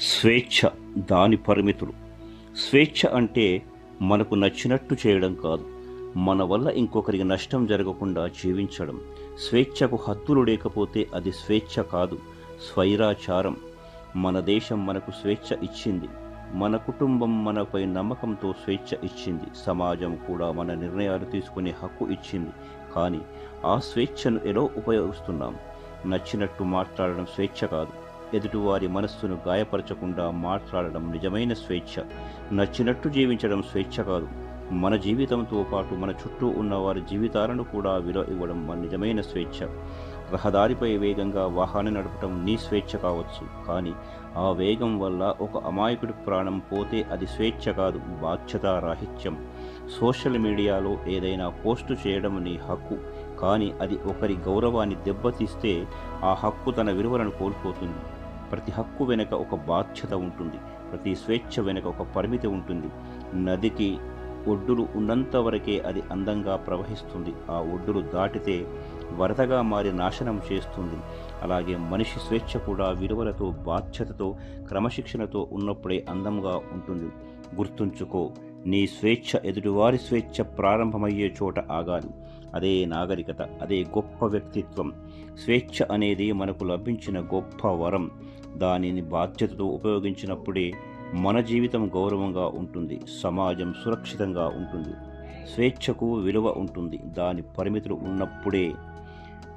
స్వేచ్ఛ, దాని పరిమితులు. స్వేచ్ఛ అంటే మనకు నచ్చినట్టు చేయడం కాదు, మన వల్ల ఇంకొకరికి నష్టం జరగకుండా జీవించడం. స్వేచ్ఛకు హద్దులు లేకపోతే అది స్వేచ్ఛ కాదు, స్వైరాచారం. మన దేశం మనకు స్వేచ్ఛ ఇచ్చింది, మన కుటుంబం మనపై నమ్మకంతో స్వేచ్ఛ ఇచ్చింది, సమాజం కూడా మన నిర్ణయాలు తీసుకునే హక్కు ఇచ్చింది. కానీ ఆ స్వేచ్ఛను ఎలా ఉపయోగిస్తున్నాం? నచ్చినట్టు మాట్లాడడం స్వేచ్ఛ కాదు, ఎదుటివారి మనస్సును గాయపరచకుండా మాట్లాడడం నిజమైన స్వేచ్ఛ. నచ్చినట్టు జీవించడం స్వేచ్ఛ కాదు, మన జీవితంతో పాటు మన చుట్టూ ఉన్న వారి జీవితాలను కూడా విలువ ఇవ్వడం మన నిజమైన స్వేచ్ఛ. రహదారిపై వేగంగా వాహనం నడపడం నీ స్వేచ్ఛ కావచ్చు, కానీ ఆ వేగం వల్ల ఒక అమాయకుడి ప్రాణం పోతే అది స్వేచ్ఛ కాదు, బాధ్యతారాహిత్యం. సోషల్ మీడియాలో ఏదైనా పోస్టు చేయడం నీ హక్కు, కానీ అది ఒకరి గౌరవాన్ని దెబ్బతీస్తే ఆ హక్కు తన విలువలను కోల్పోతుంది. ప్రతి హక్కు వెనుక ఒక బాధ్యత ఉంటుంది, ప్రతి స్వేచ్ఛ వెనుక ఒక పరిమితి ఉంటుంది. నదికి ఒడ్డులు ఉన్నంత వరకే అది అందంగా ప్రవహిస్తుంది, ఆ ఒడ్డులు దాటితే వరదగా మారి నాశనం చేస్తుంది. అలాగే మనిషి స్వేచ్ఛ కూడా విలువలతో, బాధ్యతతో, క్రమశిక్షణతో ఉన్నప్పుడే అందంగా ఉంటుంది. గుర్తుంచుకో, నీ స్వేచ్ఛ ఎదుటివారి స్వేచ్ఛ ప్రారంభమయ్యే చోట ఆగాలి. అదే నాగరికత, అదే గొప్ప వ్యక్తిత్వం. స్వేచ్ఛ అనేది మనకు లభించిన గొప్ప వరం, దానిని బాధ్యతతో ఉపయోగించినప్పుడే మన జీవితం గౌరవంగా ఉంటుంది, సమాజం సురక్షితంగా ఉంటుంది, స్వేచ్ఛకు విలువ ఉంటుంది, దాని పరిమితులు ఉన్నప్పుడే.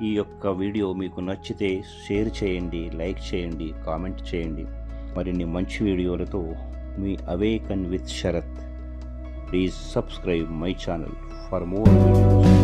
ఈ యొక్క వీడియో మీకు నచ్చితే షేర్ చేయండి, లైక్ చేయండి, కామెంట్ చేయండి. మరిన్ని మంచి వీడియోలతో మీ awaken with Sharath. Please subscribe my channel for more videos.